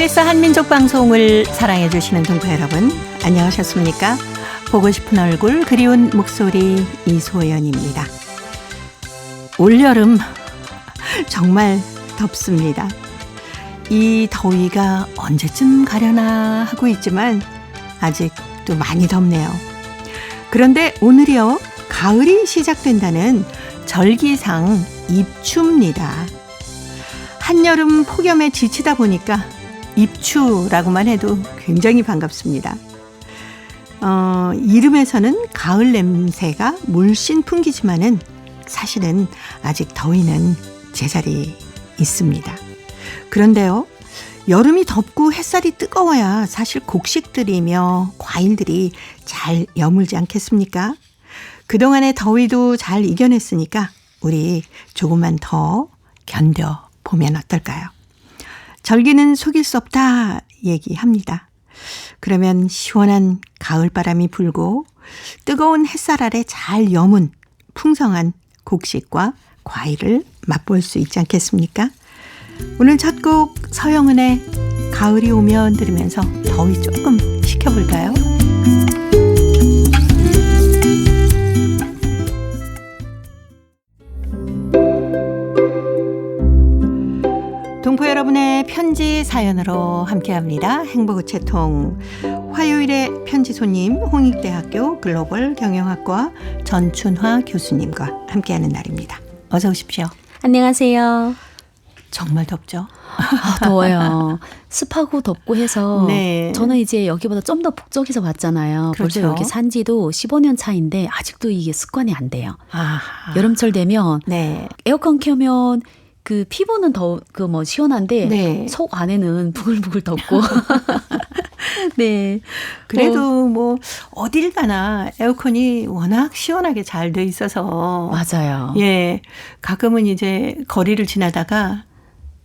KBS 한민족 방송을 사랑해 주시는 동포 여러분, 안녕하셨습니까? 보고 싶은 얼굴, 그리운 목소리 이소연입니다. 올여름 정말 덥습니다. 이 더위가 언제쯤 가려나 하고 있지만 아직도 많이 덥네요. 그런데 오늘이요, 가을이 시작된다는 절기상 입추입니다. 한여름 폭염에 지치다 보니까 입추라고만 해도 굉장히 반갑습니다. 이름에서는 가을 냄새가 물씬 풍기지만은 사실은 아직 더위는 제자리 있습니다. 그런데요, 여름이 덥고 햇살이 뜨거워야 사실 곡식들이며 과일들이 잘 여물지 않겠습니까? 그동안의 더위도 잘 이겨냈으니까 우리 조금만 더 견뎌보면 어떨까요? 절기는 속일 수 없다 얘기합니다. 그러면 시원한 가을바람이 불고 뜨거운 햇살 아래 잘 여문 풍성한 곡식과 과일을 맛볼 수 있지 않겠습니까? 오늘 첫 곡 서영은의 가을이 오면 들으면서 더위 조금 식혀볼까요? 동포 여러분의 편지 사연으로 함께합니다. 행복우체통 화요일에 편지 손님 홍익대학교 글로벌 경영학과 전춘화 교수님과 함께하는 날입니다. 어서 오십시오. 안녕하세요. 정말 덥죠? 더워요. 습하고 덥고 해서 네. 저는 이제 여기보다 좀 더 북쪽에서 왔잖아요. 그렇죠. 벌써 여기 산 지도 15년 차인데 아직도 이게 습관이 안 돼요. 아하. 여름철 되면 네. 에어컨 켜면 그 피부는 시원한데 네. 속 안에는 부글부글 덥고. 네. 그래도 뭐 어딜 가나 에어컨이 워낙 시원하게 잘 돼 있어서 맞아요. 예, 가끔은 이제 거리를 지나다가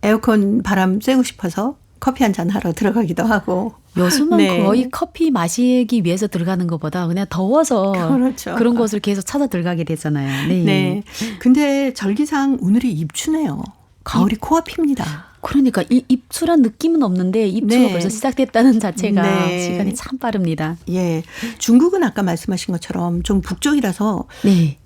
에어컨 바람 쐬고 싶어서 커피 한잔 하러 들어가기도 하고. 요즘은 네. 거의 커피 마시기 위해서 들어가는 것보다 그냥 더워서 그렇죠. 그런 곳을 계속 찾아 들어가게 되잖아요. 네. 네. 근데 절기상 오늘이 입추네요. 가을이 코앞입니다. 그러니까 입추란 느낌은 없는데 입추가 네. 벌써 시작됐다는 자체가 네. 시간이 참 빠릅니다. 예. 중국은 아까 말씀하신 것처럼 좀 북쪽이라서 네.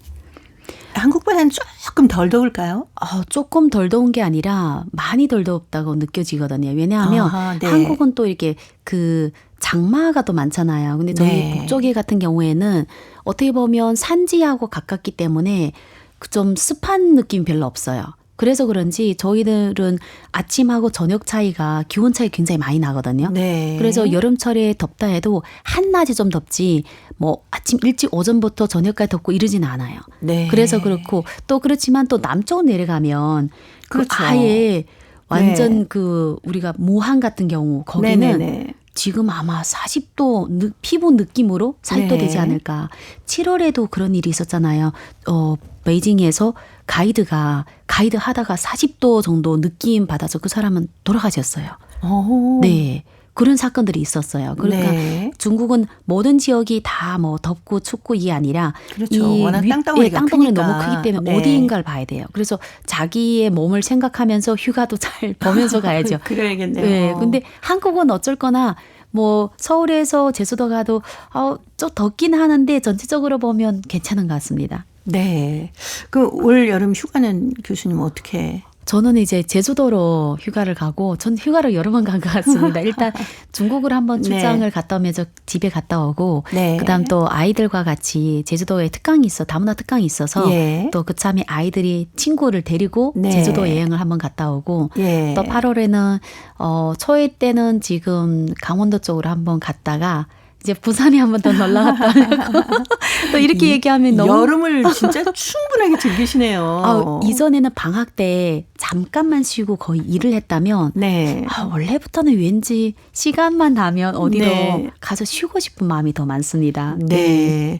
한국보다는 조금 덜 더울까요? 조금 덜 더운 게 아니라 많이 덜 덥다고 느껴지거든요. 왜냐하면 아하, 네. 한국은 또 이렇게 그 장마가 또 많잖아요. 근데 저희 네. 북쪽에 같은 경우에는 어떻게 보면 산지하고 가깝기 때문에 좀 습한 느낌 별로 없어요. 그래서 그런지 저희들은 아침하고 저녁 차이가 기온 차이 굉장히 많이 나거든요. 네. 그래서 여름철에 덥다 해도 한낮이 좀 덥지 뭐 아침 일찍 오전부터 저녁까지 덥고 이러진 않아요. 네. 그래서 그렇고 또 그렇지만 또 남쪽으로 내려가면 그렇죠. 아예 완전 네. 그 우리가 무한 같은 경우 거기는 네네네. 지금 아마 40도 피부 느낌으로 살도 네. 되지 않을까. 7월에도 그런 일이 있었잖아요. 베이징에서 가이드 하다가 40도 정도 느낌 받아서 그 사람은 돌아가셨어요. 오. 네. 그런 사건들이 있었어요. 그러니까 네. 중국은 모든 지역이 다 뭐 덥고 춥고 이게 아니라 그렇죠. 워낙 땅덩어리가 땅덩어리 크니까. 너무 크기 때문에 네. 어디인가를 봐야 돼요. 그래서 자기의 몸을 생각하면서 휴가도 잘 보면서 가야죠. 그래야겠네요. 네. 근데 한국은 어쩔거나 뭐 서울에서 제주도 가도 좀 덥긴 하는데 전체적으로 보면 괜찮은 것 같습니다. 네. 그 올 여름 휴가는 교수님 어떻게? 저는 이제 제주도로 휴가를 가고 전 휴가를 여러 번 간 것 같습니다. 일단 중국을 한번 출장을 네. 갔다 오면서 집에 갔다 오고 네. 그다음 또 아이들과 같이 제주도에 다문화 특강이 있어서 예. 또 그참에 아이들이 친구를 데리고 네. 제주도 여행을 한번 갔다 오고 예. 또 8월에는 초에 때는 지금 강원도 쪽으로 한번 갔다가 이제 부산에 한번 더 놀러 갔다 오려고 또 이렇게 얘기하면 너무 여름을 진짜 충분하게 즐기시네요. 이전에는 방학 때 잠깐만 쉬고 거의 일을 했다면 네. 원래부터는 왠지 시간만 나면 어디로 네. 가서 쉬고 싶은 마음이 더 많습니다. 네.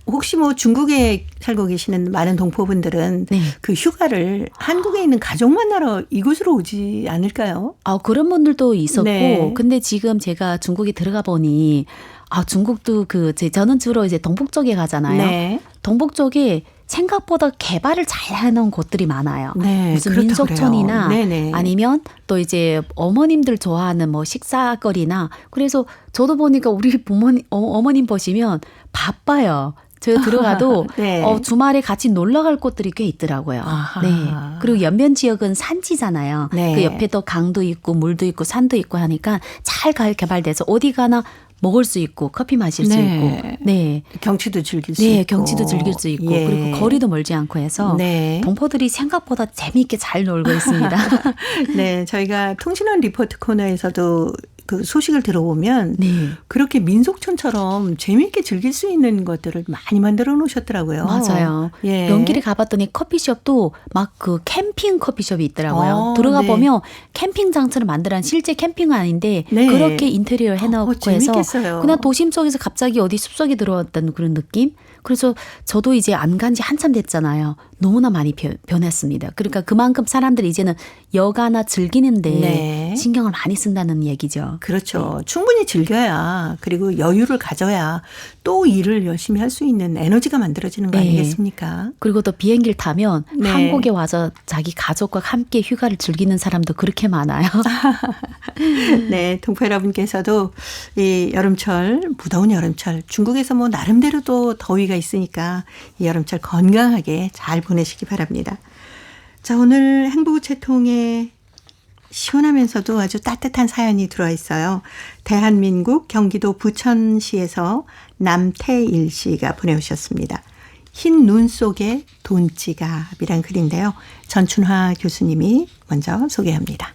혹시 뭐 중국에 살고 계시는 많은 동포분들은 네. 그 휴가를 한국에 있는 가족 만나러 이곳으로 오지 않을까요? 그런 분들도 있었고, 네. 근데 지금 제가 중국에 들어가 보니, 중국도 저는 주로 이제 동북 쪽에 가잖아요. 네. 동북 쪽에 생각보다 개발을 잘 해놓은 곳들이 많아요. 네, 무슨 그렇다고 민속촌이나 그래요. 네네. 아니면 또 이제 어머님들 좋아하는 뭐 식사거리나 그래서 저도 보니까 우리 부모님, 어머님 보시면 바빠요. 제가 들어가도 네. 주말에 같이 놀러 갈 곳들이 꽤 있더라고요. 아하. 네. 그리고 연변 지역은 산지잖아요. 네. 그 옆에 또 강도 있고 물도 있고 산도 있고 하니까 잘 개발돼서 어디 가나 먹을 수 있고 커피 마실 수 네. 있고. 네. 경치도 즐길 수 네, 있고. 경치도 즐길 수 있고 예. 그리고 거리도 멀지 않고 해서 네. 동포들이 생각보다 재미있게 잘 놀고 있습니다. 네, 저희가 통신원 리포트 코너에서도 그 소식을 들어보면 네. 그렇게 민속촌처럼 재미있게 즐길 수 있는 것들을 많이 만들어 놓으셨더라고요. 맞아요. 예. 연길에 가봤더니 커피숍도 막 그 캠핑 커피숍이 있더라고요. 들어가 네. 보면 캠핑장처럼 만들어낸 실제 캠핑은 아닌데 네. 그렇게 인테리어를 해놓고 해서 재밌겠어요. 그냥 도심 속에서 갑자기 어디 숲속에 들어왔다는 그런 느낌? 그래서 저도 이제 안 간 지 한참 됐잖아요. 너무나 많이 변했습니다. 그러니까 그만큼 사람들이 이제는 여가나 즐기는데 네. 신경을 많이 쓴다는 얘기죠. 그렇죠. 충분히 즐겨야 그리고 여유를 가져야 또 일을 열심히 할 수 있는 에너지가 만들어지는 거 네. 아니겠습니까? 그리고 또 비행기를 타면 네. 한국에 와서 자기 가족과 함께 휴가를 즐기는 사람도 그렇게 많아요. 네, 동포 여러분께서도 이 여름철, 무더운 여름철, 중국에서 뭐 나름대로 또 더위가 있으니까 이 여름철 건강하게 잘 보내시기 바랍니다. 자, 오늘 행보우체통에 시원하면서도 아주 따뜻한 사연이 들어와 있어요. 대한민국 경기도 부천시에서 남태일 씨가 보내오셨습니다. 흰 눈 속에 돈지갑이란 글인데요. 전춘화 교수님이 먼저 소개합니다.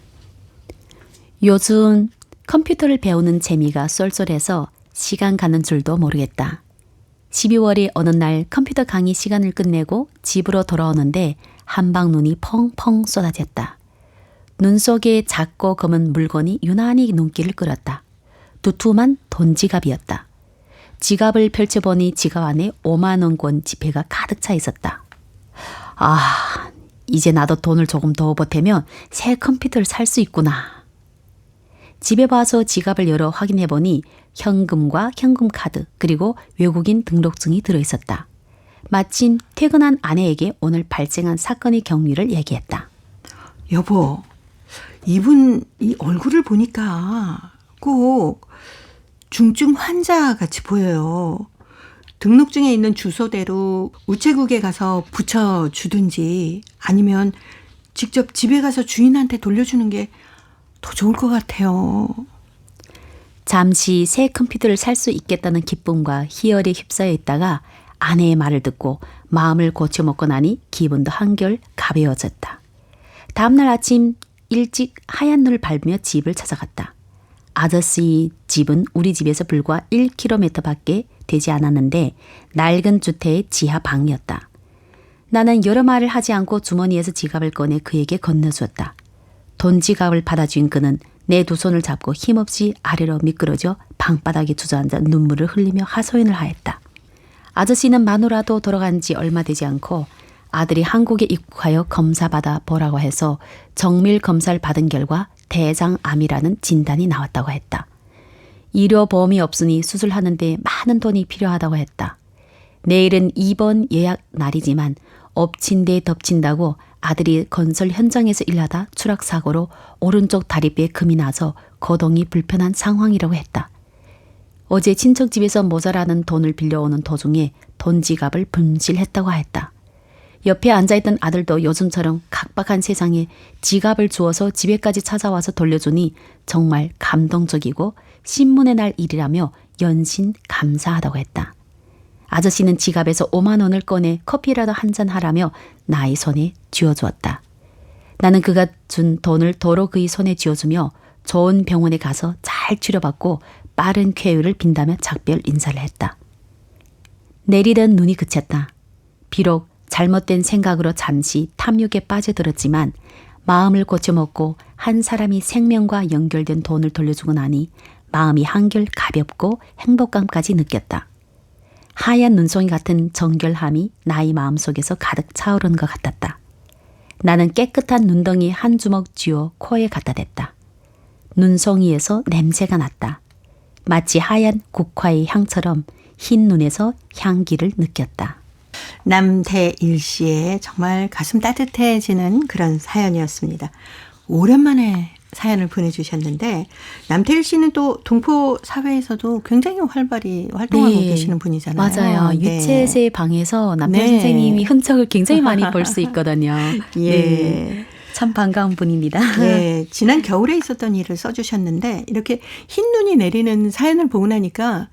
요즘 컴퓨터를 배우는 재미가 쏠쏠해서 시간 가는 줄도 모르겠다. 12월의 어느 날 컴퓨터 강의 시간을 끝내고 집으로 돌아오는데 한방눈이 펑펑 쏟아졌다. 눈 속에 작고 검은 물건이 유난히 눈길을 끌었다. 두툼한 돈지갑이었다. 지갑을 펼쳐보니 지갑 안에 5만 원권 지폐가 가득 차 있었다. 아, 이제 나도 돈을 조금 더 보태면 새 컴퓨터를 살 수 있구나. 집에 와서 지갑을 열어 확인해보니 현금과 현금카드 그리고 외국인 등록증이 들어있었다. 마침 퇴근한 아내에게 오늘 발생한 사건의 경위를 얘기했다. 여보, 이분 이 얼굴을 보니까 꼭 중증 환자 같이 보여요. 등록증에 있는 주소대로 우체국에 가서 붙여주든지 아니면 직접 집에 가서 주인한테 돌려주는 게 더 좋을 것 같아요. 잠시 새 컴퓨터를 살 수 있겠다는 기쁨과 희열에 휩싸여 있다가 아내의 말을 듣고 마음을 고쳐먹고 나니 기분도 한결 가벼워졌다. 다음날 아침 일찍 하얀 눈을 밟으며 집을 찾아갔다. 아저씨 집은 우리 집에서 불과 1km밖에 되지 않았는데 낡은 주택의 지하 방이었다. 나는 여러 말을 하지 않고 주머니에서 지갑을 꺼내 그에게 건네주었다. 돈지갑을 받아준 그는 내 두 손을 잡고 힘없이 아래로 미끄러져 방바닥에 주저앉아 눈물을 흘리며 하소연을 하였다. 아저씨는 마누라도 돌아간 지 얼마 되지 않고 아들이 한국에 입국하여 검사받아 보라고 해서 정밀 검사를 받은 결과 대장암이라는 진단이 나왔다고 했다. 의료보험이 없으니 수술하는데 많은 돈이 필요하다고 했다. 내일은 입원 예약 날이지만 엎친 데 덮친다고 아들이 건설 현장에서 일하다 추락사고로 오른쪽 다리뼈에 금이 나서 거동이 불편한 상황이라고 했다. 어제 친척 집에서 모자라는 돈을 빌려오는 도중에 돈지갑을 분실했다고 했다. 옆에 앉아있던 아들도 요즘처럼 각박한 세상에 지갑을 주어서 집에까지 찾아와서 돌려주니 정말 감동적이고 신문의 날 일이라며 연신 감사하다고 했다. 아저씨는 지갑에서 5만 원을 꺼내 커피라도 한잔 하라며 나의 손에 쥐어주었다. 나는 그가 준 돈을 도로 그의 손에 쥐어주며 좋은 병원에 가서 잘 치료받고 빠른 쾌유를 빈다며 작별 인사를 했다. 내리던 눈이 그쳤다. 비록 잘못된 생각으로 잠시 탐욕에 빠져들었지만 마음을 고쳐먹고 한 사람이 생명과 연결된 돈을 돌려주고 나니 마음이 한결 가볍고 행복감까지 느꼈다. 하얀 눈송이 같은 정결함이 나의 마음속에서 가득 차오르는 것 같았다. 나는 깨끗한 눈덩이 한 주먹 쥐어 코에 갖다 댔다. 눈송이에서 냄새가 났다. 마치 하얀 국화의 향처럼 흰 눈에서 향기를 느꼈다. 남태일 씨의 정말 가슴 따뜻해지는 그런 사연이었습니다. 오랜만에 사연을 보내주셨는데 남태일 씨는 또 동포 사회에서도 굉장히 활발히 활동하고 네. 계시는 분이잖아요. 맞아요. 네. 유채세 방에서 남편 네. 선생님이 흔적을 굉장히 많이 볼 수 있거든요. 예. 네. 참 반가운 분입니다. 네, 지난 겨울에 있었던 일을 써주셨는데 이렇게 흰 눈이 내리는 사연을 보고 나니까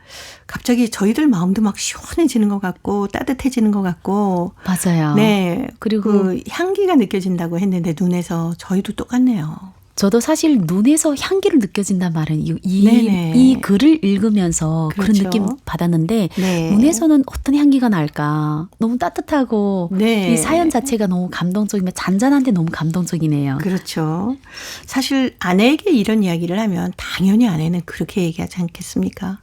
갑자기 저희들 마음도 막 시원해지는 것 같고 따뜻해지는 것 같고 맞아요. 네, 그리고 그 향기가 느껴진다고 했는데 눈에서 저희도 똑같네요. 저도 사실 눈에서 향기를 느껴진단 말은 네네. 이 글을 읽으면서 그런 그렇죠. 느낌 받았는데 네. 눈에서는 어떤 향기가 날까? 너무 따뜻하고 네. 이 사연 자체가 너무 감동적이며 잔잔한데 너무 감동적이네요. 그렇죠. 사실 아내에게 이런 이야기를 하면 당연히 아내는 그렇게 얘기하지 않겠습니까?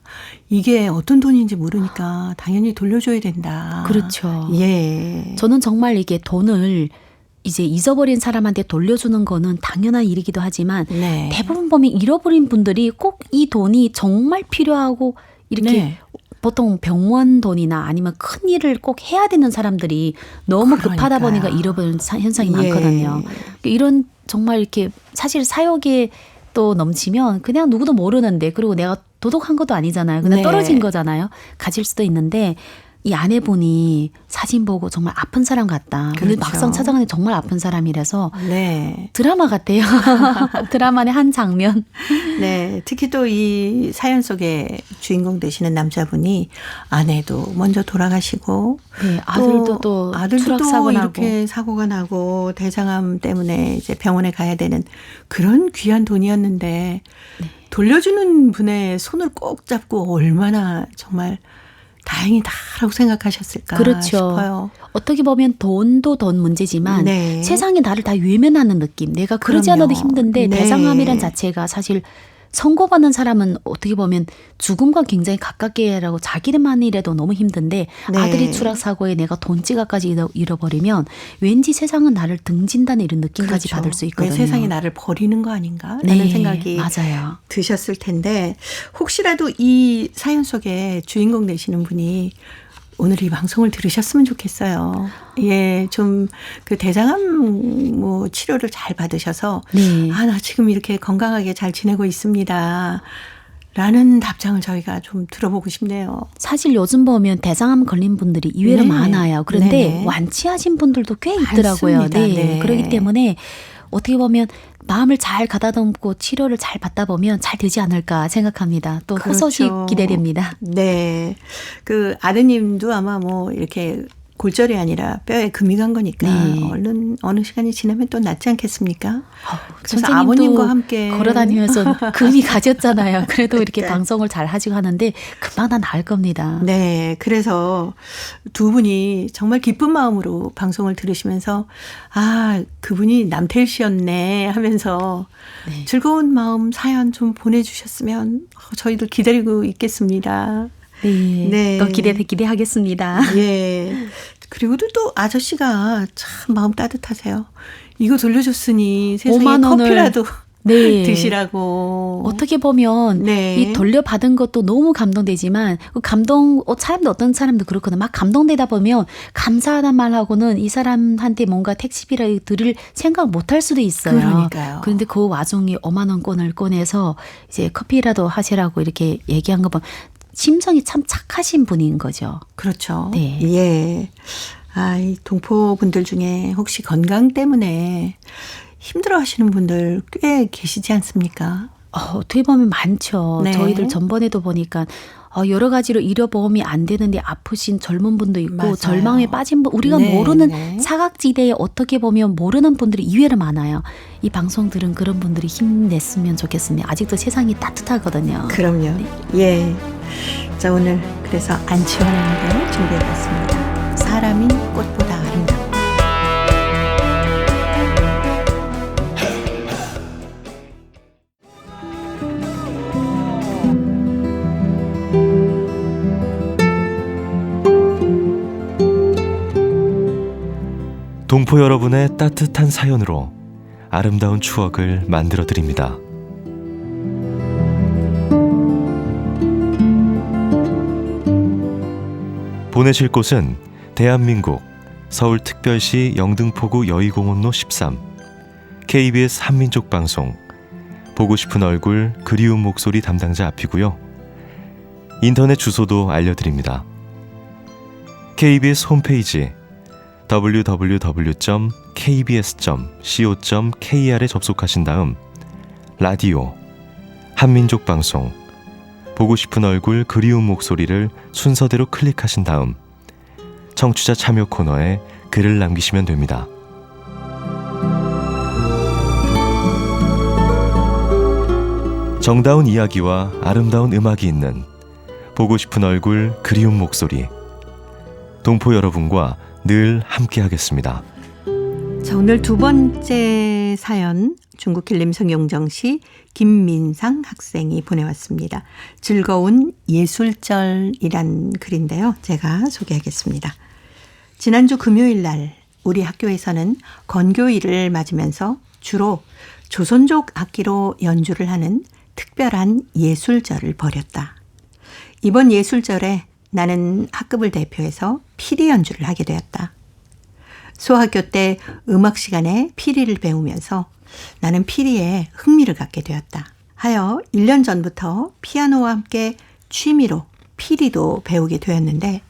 이게 어떤 돈인지 모르니까 당연히 돌려줘야 된다. 그렇죠. 예. 저는 정말 이게 돈을 이제 잊어버린 사람한테 돌려주는 거는 당연한 일이기도 하지만 네. 대부분 보면 잃어버린 분들이 꼭 이 돈이 정말 필요하고 이렇게 네. 보통 병원 돈이나 아니면 큰 일을 꼭 해야 되는 사람들이 너무 급하다 보니까 그러니까요. 잃어버리는 현상이 예. 많거든요. 이런 정말 이렇게 사실 사욕에 또 넘치면 그냥 누구도 모르는데 그리고 내가 도둑한 것도 아니잖아요. 그냥 네. 떨어진 거잖아요. 가질 수도 있는데 이 아내분이 사진 보고 정말 아픈 사람 같다. 근데 그렇죠. 막상 찾아가니 정말 아픈 사람이라서 네. 드라마 같아요. 드라마의 한 장면. 네. 특히 또 이 사연 속에 주인공 되시는 남자분이 아내도 먼저 돌아가시고 네, 아들도 또 아들도 추락 또 사고 나고. 이렇게 사고가 나고 대장암 때문에 이제 병원에 가야 되는 그런 귀한 돈이었는데 돌려주는 분의 손을 꼭 잡고 얼마나 정말 다행이다라고 생각하셨을까 그렇죠. 싶어요. 어떻게 보면 돈도 돈 문제지만 네. 세상이 나를 다 외면하는 느낌. 내가 그러지 그럼요. 않아도 힘든데 네. 대장암이란 자체가 사실 선고받는 사람은 어떻게 보면 죽음과 굉장히 가깝게라고 자기만이라도 너무 힘든데 네. 아들이 추락사고에 내가 돈 지갑까지 잃어버리면 왠지 세상은 나를 등진다는 이런 느낌까지 그렇죠. 받을 수 있거든요. 왜 세상이 나를 버리는 거 아닌가라는 네, 생각이 맞아요. 드셨을 텐데 혹시라도 이 사연 속에 주인공 되시는 분이 오늘 이 방송을 들으셨으면 좋겠어요. 예, 좀 그 대장암 뭐 치료를 잘 받으셔서 네. 아, 나 지금 이렇게 건강하게 잘 지내고 있습니다. 라는 답장을 저희가 좀 들어보고 싶네요. 사실 요즘 보면 대장암 걸린 분들이 의외로 네. 많아요. 그런데 네네. 완치하신 분들도 꽤 있더라고요. 많습니다. 네. 그렇기 때문에 어떻게 보면 마음을 잘 가다듬고 치료를 잘 받다 보면 잘 되지 않을까 생각합니다. 또 그렇죠. 후소식 기대됩니다. 네. 그 아드님도 아마 뭐 이렇게 골절이 아니라 뼈에 금이 간 거니까 네. 얼른 어느 시간이 지나면 또 낫지 않겠습니까? 그래서 선생님도 아버님과 함께 걸어다니면서 금이 가졌잖아요. 그래도 이렇게 그러니까. 방송을 잘 하시고 하는데 금방 다 나을 겁니다. 네. 그래서 두 분이 정말 기쁜 마음으로 방송을 들으시면서 아, 그분이 남태일 씨였네 하면서 네. 즐거운 마음 사연 좀 보내주셨으면 저희도 기다리고 있겠습니다. 네. 네. 또 기대하겠습니다. 예. 그리고 또 아저씨가 참 마음 따뜻하세요. 이거 돌려줬으니 세상에 5만 원을. 커피라도 네. 드시라고. 어떻게 보면 네. 이 돌려받은 것도 너무 감동되지만 그 감동 사람도 어떤 사람도 그렇거든. 막 감동되다 보면 감사하단 말하고는 이 사람한테 뭔가 택시비를 드릴 생각 못할 수도 있어요. 그러니까요. 그런데 그 와중에 5만 원권을 꺼내서 이제 커피라도 하시라고 이렇게 얘기한 거 보면 심성이 참 착하신 분인 거죠. 그렇죠. 네. 예. 아, 이 동포분들 중에 혹시 건강 때문에 힘들어 하시는 분들 꽤 계시지 않습니까? 어떻게 보면 많죠. 네. 저희들 전번에도 보니까 여러 가지로 의료보험이 안 되는데 아프신 젊은 분도 있고 맞아요. 절망에 빠진 분 우리가 네, 모르는 네. 사각지대에 어떻게 보면 모르는 분들이 의외로 많아요. 이 방송 들은 그런 분들이 힘냈으면 좋겠습니다. 아직도 세상이 따뜻하거든요. 그럼요. 예. 자, 오늘 그래서 안치환의 노래 준비해봤습니다. 사람인 꽃보다 아름답다. 동포 여러분의 따뜻한 사연으로 아름다운 추억을 만들어 드립니다. 보내실 곳은 대한민국 서울특별시 영등포구 여의공원로 13 KBS 한민족 방송 보고 싶은 얼굴 그리운 목소리 담당자 앞이고요. 인터넷 주소도 알려드립니다. KBS 홈페이지 www.kbs.co.kr에 접속하신 다음 라디오 한민족 방송 보고 싶은 얼굴 그리운 목소리를 순서대로 클릭하신 다음 청취자 참여 코너에 글을 남기시면 됩니다. 정다운 이야기와 아름다운 음악이 있는 보고 싶은 얼굴 그리운 목소리 동포 여러분과 늘 함께하겠습니다. 자, 오늘 두 번째 사연 중국 길림 성용정시 김민상 학생이 보내왔습니다. 즐거운 예술절이란 글인데요. 제가 소개하겠습니다. 지난주 금요일 날 우리 학교에서는 건교일을 맞으면서 주로 조선족 악기로 연주를 하는 특별한 예술절을 벌였다. 이번 예술절에 나는 학급을 대표해서 피리 연주를 하게 되었다. 소학교 때 음악 시간에 피리를 배우면서 나는 피리에 흥미를 갖게 되었다. 하여 1년 전부터 피아노와 함께 취미로 피리도 배우게 되었는데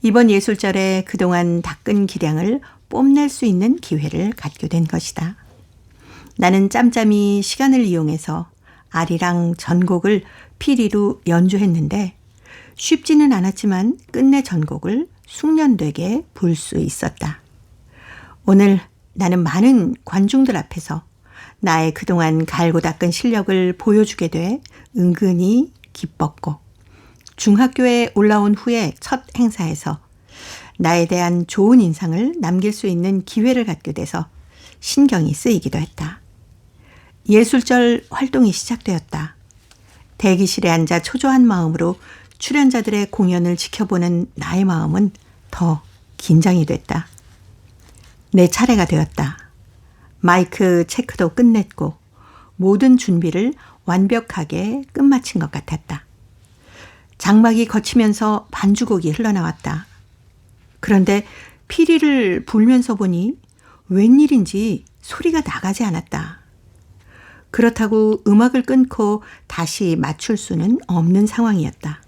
이번 예술절에 그동안 닦은 기량을 뽐낼 수 있는 기회를 갖게 된 것이다. 나는 짬짬이 시간을 이용해서 아리랑 전곡을 피리로 연주했는데 쉽지는 않았지만 끝내 전곡을 숙련되게 불 수 있었다. 오늘 나는 많은 관중들 앞에서 나의 그동안 갈고 닦은 실력을 보여주게 돼 은근히 기뻤고 중학교에 올라온 후에 첫 행사에서 나에 대한 좋은 인상을 남길 수 있는 기회를 갖게 돼서 신경이 쓰이기도 했다. 예술절 활동이 시작되었다. 대기실에 앉아 초조한 마음으로 출연자들의 공연을 지켜보는 나의 마음은 더 긴장이 됐다. 내 차례가 되었다. 마이크 체크도 끝냈고 모든 준비를 완벽하게 끝마친 것 같았다. 장막이 거치면서 반주곡이 흘러나왔다. 그런데 피리를 불면서 보니 웬일인지 소리가 나가지 않았다. 그렇다고 음악을 끊고 다시 맞출 수는 없는 상황이었다.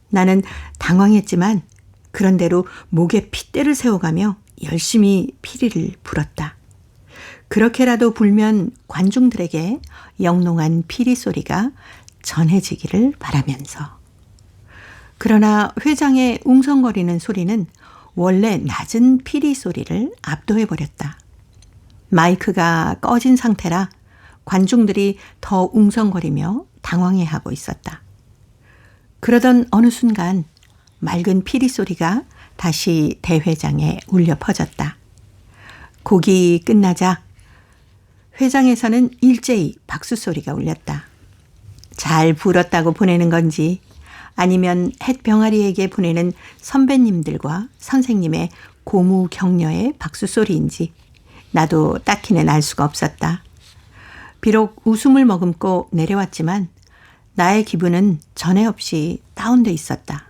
나는 당황했지만 그런대로 목에 핏대를 세워가며 열심히 피리를 불었다. 그렇게라도 불면 관중들에게 영롱한 피리 소리가 전해지기를 바라면서. 그러나 회장의 웅성거리는 소리는 원래 낮은 피리 소리를 압도해버렸다. 마이크가 꺼진 상태라 관중들이 더 웅성거리며 당황해하고 있었다. 그러던 어느 순간 맑은 피리 소리가 다시 대회장에 울려 퍼졌다. 곡이 끝나자 회장에서는 일제히 박수 소리가 울렸다. 잘 불었다고 보내는 건지 아니면 햇병아리에게 보내는 선배님들과 선생님의 고무 격려의 박수 소리인지 나도 딱히는 알 수가 없었다. 비록 웃음을 머금고 내려왔지만 나의 기분은 전에 없이 다운돼 있었다.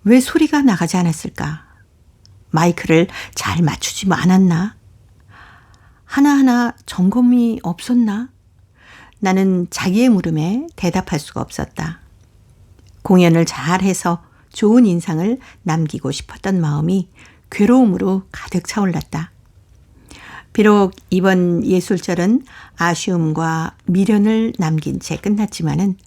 왜 소리가 나가지 않았을까? 마이크를 잘 맞추지 않았나? 하나하나 점검이 없었나? 나는 자기의 물음에 대답할 수가 없었다. 공연을 잘해서 좋은 인상을 남기고 싶었던 마음이 괴로움으로 가득 차올랐다. 비록 이번 예술절은 아쉬움과 미련을 남긴 채 끝났지만은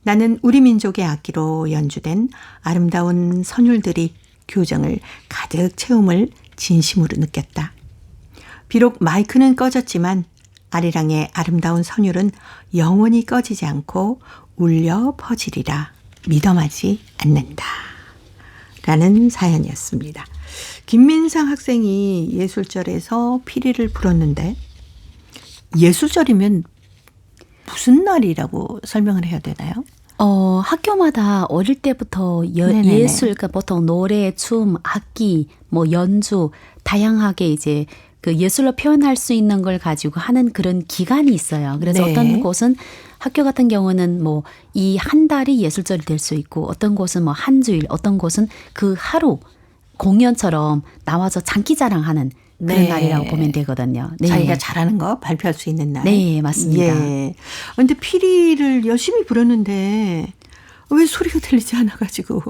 나는 우리 민족의 악기로 연주된 아름다운 선율들이 교정을 가득 채움을 진심으로 느꼈다. 비록 마이크는 꺼졌지만 아리랑의 아름다운 선율은 영원히 꺼지지 않고 울려 퍼지리라 믿어마지 않는다. 라는 사연이었습니다. 김민상 학생이 예술절에서 피리를 불었는데 예술절이면 무슨 날이라고 설명을 해야 되나요? 학교마다 어릴 때부터 예술, 그러니까 보통 노래, 춤, 악기, 뭐 연주, 다양하게 이제 그 예술로 표현할 수 있는 걸 가지고 하는 그런 기간이 있어요. 그래서 네. 어떤 곳은 학교 같은 경우는 뭐 이 한 달이 예술절이 될 수 있고 어떤 곳은 뭐 한 주일, 어떤 곳은 그 하루 공연처럼 나와서 장기자랑하는 그런 네. 날이라고 보면 되거든요. 네. 자기가 잘하는 거 발표할 수 있는 날. 네, 맞습니다. 예. 근데 피리를 열심히 불었는데 왜 소리가 들리지 않아가지고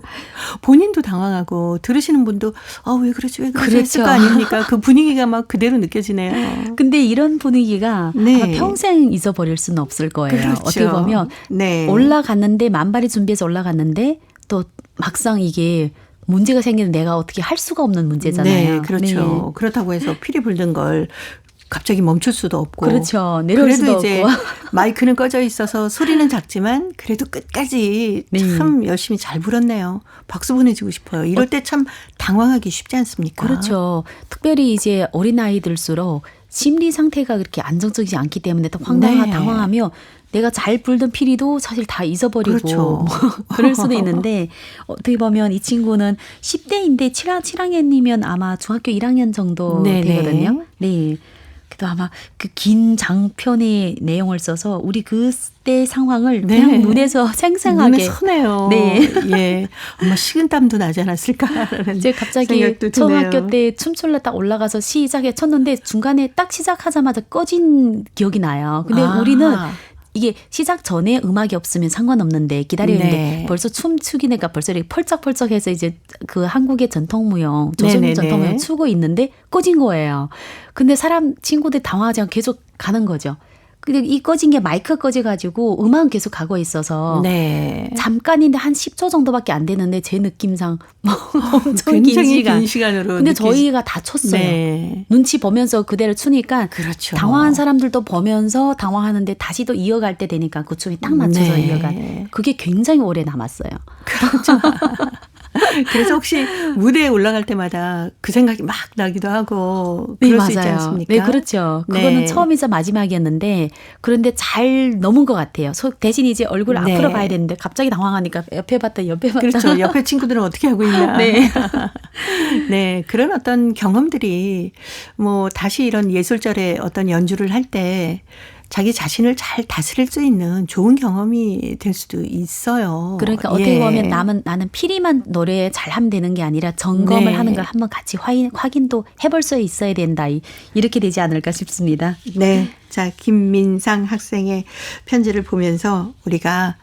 본인도 당황하고 들으시는 분도 왜 그러지 왜 그러지 했을 거 아닙니까? 그 분위기가 막 그대로 느껴지네요. 근데 이런 분위기가 네. 아마 평생 잊어버릴 수는 없을 거예요. 그렇죠. 어떻게 보면 네. 올라갔는데 만발이 준비해서 올라갔는데 또 막상 이게 문제가 생기는 내가 어떻게 할 수가 없는 문제잖아요. 네, 그렇죠. 네. 그렇다고 해서 피리 불던 걸 갑자기 멈출 수도 없고. 그렇죠. 내려올 그래도 수도 이제 없고. 마이크는 꺼져 있어서 소리는 작지만 그래도 끝까지 네. 참 열심히 잘 불었네요. 박수 보내주고 싶어요. 이럴 때 참 당황하기 쉽지 않습니까? 그렇죠. 특별히 이제 어린아이들수록 심리 상태가 그렇게 안정적이지 않기 때문에 또 네. 당황하며 내가 잘 불던 피리도 사실 다 잊어버리고 그렇죠. 그럴 수도 있는데 어떻게 보면 이 친구는 10대인데 7학년이면 아마 중학교 1학년 정도 네네. 되거든요. 네. 그래도 아마 그 긴 장편의 내용을 써서 우리 그때 상황을 네. 그냥 눈에서 생생하게 눈에 서네요. 네. 예. 아마 식은땀도 나지 않았을까라는 이제 갑자기 생각도 드네요. 초등학교 때 춤출래 딱 올라가서 시작해 쳤는데 중간에 딱 시작하자마자 꺼진 기억이 나요. 근데 우리는 이게 시작 전에 음악이 없으면 상관없는데 기다리는데 네. 벌써 춤추기니까 벌써 이렇게 펄쩍펄쩍해서 이제 그 한국의 전통무용, 조선 네네네. 전통무용 추고 있는데 꺼진 거예요. 근데 친구들 당황하지 않고 계속 가는 거죠. 근데 이 꺼진 게 마이크 꺼져가지고 음악은 계속 가고 있어서 네. 잠깐인데 한 10초 정도밖에 안 되는데 제 느낌상 엄청 긴 굉장히 시간. 긴 시간으로. 근데 저희가 다 췄어요. 네. 눈치 보면서 그대로 추니까 그렇죠. 당황한 사람들도 보면서 당황하는데 다시 또 이어갈 때 되니까 그 춤이 딱 맞춰서 네. 이어간. 그게 굉장히 오래 남았어요. 그래서 혹시 무대에 올라갈 때마다 그 생각이 막 나기도 하고 그럴 수 있지 않습니까? 네, 그렇죠. 그거는 네. 처음이자 마지막이었는데 그런데 잘 넘은 것 같아요. 대신 이제 얼굴 네. 앞으로 봐야 되는데 갑자기 당황하니까 옆에 봤다. 그렇죠. 옆에 친구들은 어떻게 하고 있나. 네. 네. 그런 어떤 경험들이 뭐 다시 이런 예술절에 어떤 연주를 할 때 자기 자신을 잘 다스릴 수 있는 좋은 경험이 될 수도 있어요. 그러니까 어떻게 보면 나는 피리만 노래 잘하면 되는 게 아니라 점검을 네. 하는 걸 한번 같이 확인도 해볼 수 있어야 된다. 이렇게 되지 않을까 싶습니다. 네. 자, 김민상 학생의 편지를 보면서 우리가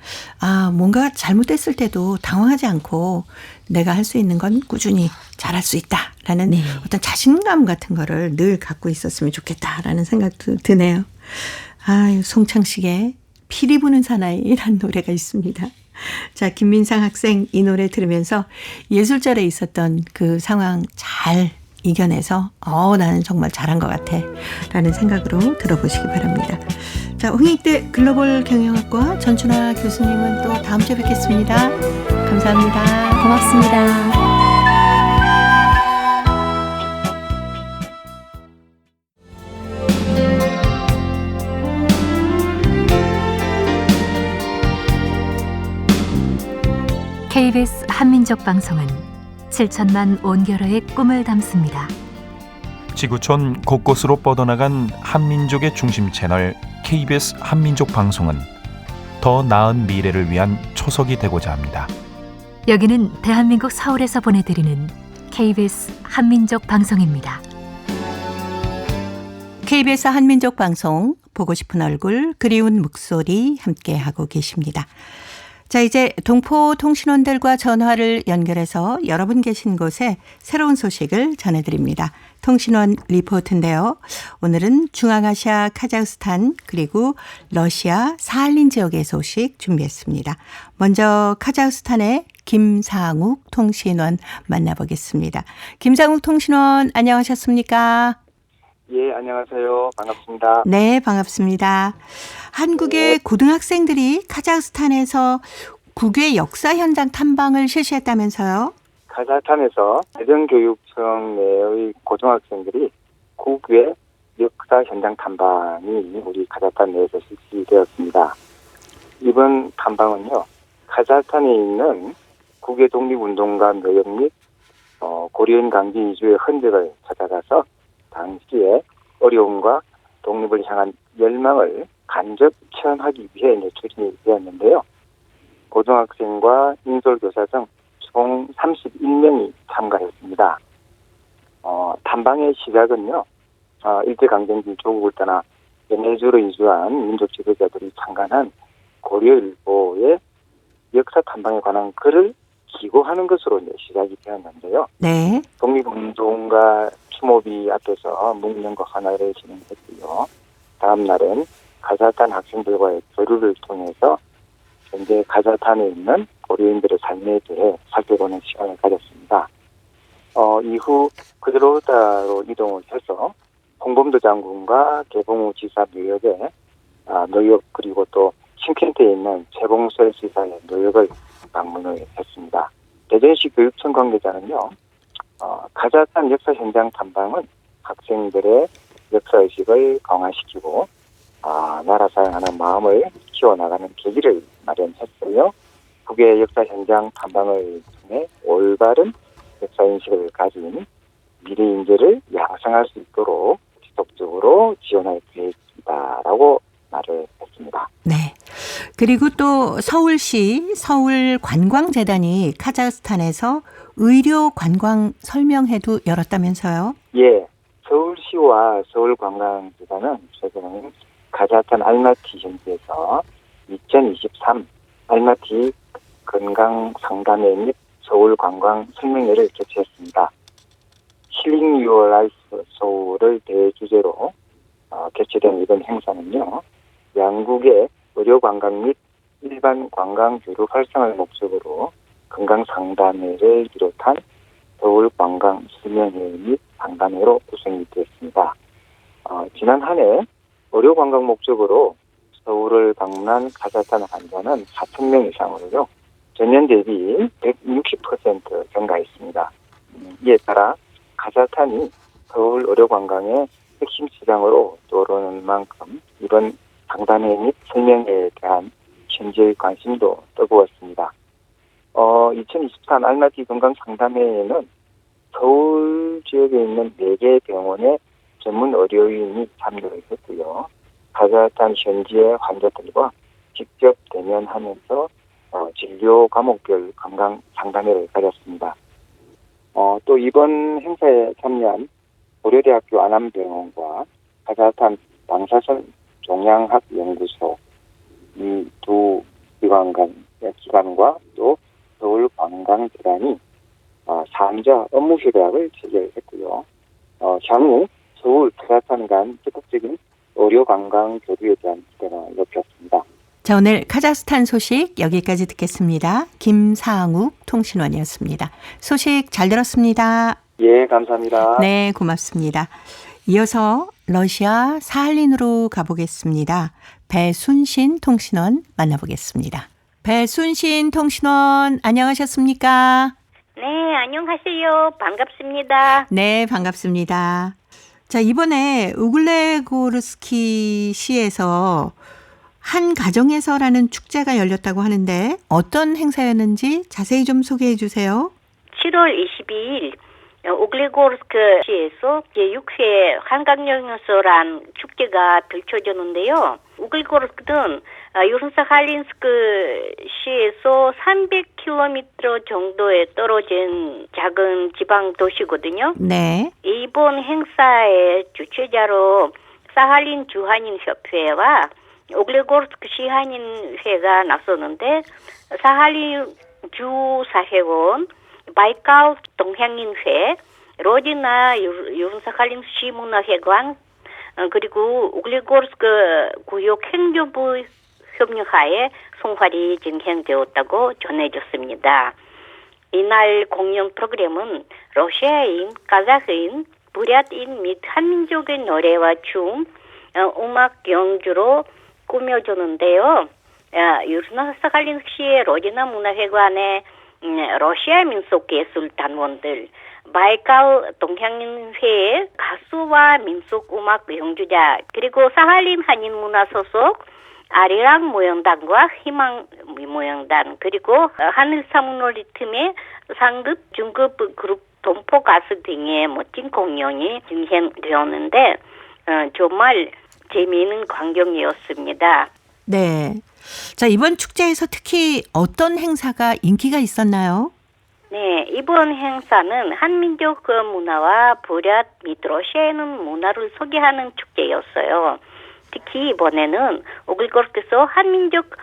뭔가 잘못됐을 때도 당황하지 않고 내가 할 수 있는 건 꾸준히 잘할 수 있다라는 네. 어떤 자신감 같은 거를 늘 갖고 있었으면 좋겠다라는 생각도 드네요. 송창식의 피리 부는 사나이라는 노래가 있습니다. 자, 김민상 학생 이 노래 들으면서 예술절에 있었던 그 상황 잘 이겨내서 나는 정말 잘한 것 같아 라는 생각으로 들어보시기 바랍니다. 자, 홍익대 글로벌 경영학과 전춘아 교수님은 또 다음 주에 뵙겠습니다. 감사합니다. 고맙습니다. KBS 한민족 방송은 7천만 온결어의 꿈을 담습니다. 지구촌 곳곳으로 뻗어나간 한민족의 중심 채널 KBS 한민족 방송은 더 나은 미래를 위한 초석이 되고자 합니다. 여기는 대한민국 서울에서 보내드리는 KBS 한민족 방송입니다. KBS 한민족 방송 보고 싶은 얼굴 그리운 목소리 함께하고 계십니다. 자, 이제 동포통신원들과 전화를 연결해서 여러분 계신 곳에 새로운 소식을 전해드립니다. 통신원 리포트인데요. 오늘은 중앙아시아 카자흐스탄 그리고 러시아 사할린 지역의 소식 준비했습니다. 먼저 카자흐스탄의 김상욱 통신원 만나보겠습니다. 김상욱 통신원 안녕하셨습니까? 예, 안녕하세요. 반갑습니다. 네, 반갑습니다. 한국의 고등학생들이 카자흐스탄에서 국외 역사 현장 탐방을 실시했다면서요? 카자흐스탄에서 대전교육청 내의 고등학생들이 국외 역사 현장 탐방이 우리 카자흐스탄 내에서 실시되었습니다. 이번 탐방은요, 카자흐스탄에 있는 국외 독립운동가 묘역 및 고려인 강제 이주의 흔적을 찾아가서 당시의 어려움과 독립을 향한 열망을 간접 체험하기 위해 추진이 되었는데요. 고등학생과 인솔교사 등 총 31명이 참가했습니다. 탐방의 시작은요, 일제강점기 조국을 떠나 연해주로 이주한 민족 지도자들이 창간한 고려일보의 역사 탐방에 관한 글을 기고하는 것으로 이제 시작이 되었는데요. 네. 독립운동가 추모비 앞에서 묵념과 환화를 진행했고요. 다음 날은 가자탄 학생들과의 교류를 통해서 현재 가자탄에 있는 고려인들의 삶에 대해 살펴보는 시간을 가졌습니다. 이후 그대로 따로 이동을 해서 홍범도 장군과 개봉우 지사 묘역에 묘역 그리고 또 신켄트에 있는 최봉설 지사의 묘역을 방문을 했습니다. 대전시 교육청 관계자는요, 가자탄 역사 현장 탐방은 학생들의 역사의식을 강화시키고 나라 사랑하는 마음을 키워나가는 계기를 마련했어요. 국외 역사 현장 탐방을 통해 올바른 역사인식을 가진 미래 인재를 양성할 수 있도록 지속적으로 지원할 계획이다라고 말을 했습니다. 네. 그리고 또 서울시 서울관광재단이 카자흐스탄에서 의료 관광 설명회도 열었다면서요? 예, 서울시와 서울관광재단은 최근 가자탄 알마티 현지에서 2023 알마티 건강상담회 및 서울관광 설명회를 개최했습니다. 힐링 유어 라이프 서울을 대주제로 개최된 이번 행사는요, 양국의 의료관광 및 일반 관광 교류 활성화를 목적으로 건강상담회를 비롯한 서울관광 설명회 및 상담회로 구성이 되었습니다. 지난 한 해 의료관광 목적으로 서울을 방문한 가자탄 환자는 4,000명 이상으로요, 전년 대비 160% 증가했습니다. 이에 따라 가자탄이 서울 의료관광의 핵심 시장으로 떠오르는 만큼 이번 상담회 및 설명회에 대한 현지의 관심도 뜨거웠습니다. 2023 알마티 건강상담회에는 서울 지역에 있는 4개 병원의 전문 의료인이 참여를 했고요. 가자탄 현지의 환자들과 직접 대면하면서 진료 과목별 건강 상담회를 가졌습니다. 또 이번 행사에 참여한 고려대학교 안암병원과 가자탄 방사선 종양학연구소 이 두 기관과 또 서울관광재단이 3자 업무협약을 체결했고요. 향후 서울 가자탄 간 적극적인 의료관광 교류에 대한 기대가 높였습니다. 자, 오늘 카자흐스탄 소식 여기까지 듣겠습니다. 김상욱 통신원이었습니다. 소식 잘 들었습니다. 예, 감사합니다. 네, 고맙습니다. 이어서 러시아 사할린으로 가보겠습니다. 배순신 통신원 만나보겠습니다. 배순신 통신원 안녕하셨습니까? 네, 안녕하세요. 반갑습니다. 네, 반갑습니다. 자, 이번에 우글레고르스키 시에서 한 가정에서라는 축제가 열렸다고 하는데 어떤 행사였는지 자세히 좀 소개해 주세요. 7월 22일 우글레고르스크 시에서 제6회 한강연서란 축제가 펼쳐졌는데요. 우글레고르스크는 유른사할린스크 시에서 300km 정도에 떨어진 작은 지방 도시거든요. 네. 이번 행사의 주최자로 사할린 주한인 협회와 우글레고르스크 시한인회가 나섰는데 사할린 주사회원, 바이칼 동향인회, 로디나 유른사할린 시문화회관, 그리고 우글레고르스크 구역 행정부 협력하에 송화리 진행되었다고 전해졌습니다. 이날 공연 프로그램은 러시아인, 카자흐인, 부랴인 및 한민족의 노래와 춤, 음악 연주로 꾸며주는데요. 유르사할린스크시의 로디나 문화회관의 러시아 민속예술단원들, 바이칼 동향인회의 가수와 민속음악 연주자, 그리고 사할린 한인문화 소속 아리랑 모형단과 희망 모형단, 그리고 하늘사문놀이 팀의 상급, 중급 그룹 동포 가수 등의 멋진 공연이 진행되었는데 정말 재미있는 광경이었습니다. 네. 자, 이번 축제에서 특히 어떤 행사가 인기가 있었나요? 네, 이번 행사는 한민족 문화와 부랴 및 러시아에는 문화를 소개하는 축제였어요. 특히 이번에는 오글거르크에서 한민족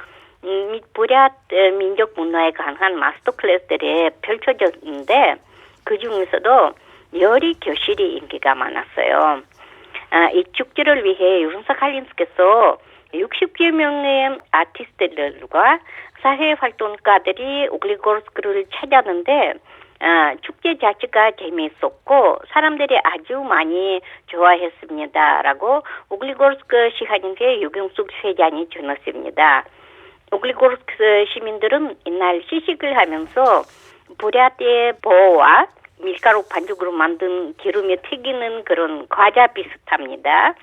및 부랴 민족 문화에 관한 마스터 클래스들이 펼쳐졌는데 그 중에서도 요리 교실이 인기가 많았어요. 이 축제를 위해 유른사 칼린스께서 60여 명의 아티스트들과 사회활동가들이 오글거르크를 찾았는데 축제 자체가 재미있었고 사람들이 아주 많이 좋아했습니다라고 오글거르크 시한인회 유경숙 회장이 전했습니다. 오글거르크 시민들은 이날 시식을 하면서 부랴떼 보와 밀가루 반죽으로 만든 기름에 튀기는 그런 과자 비슷합니다.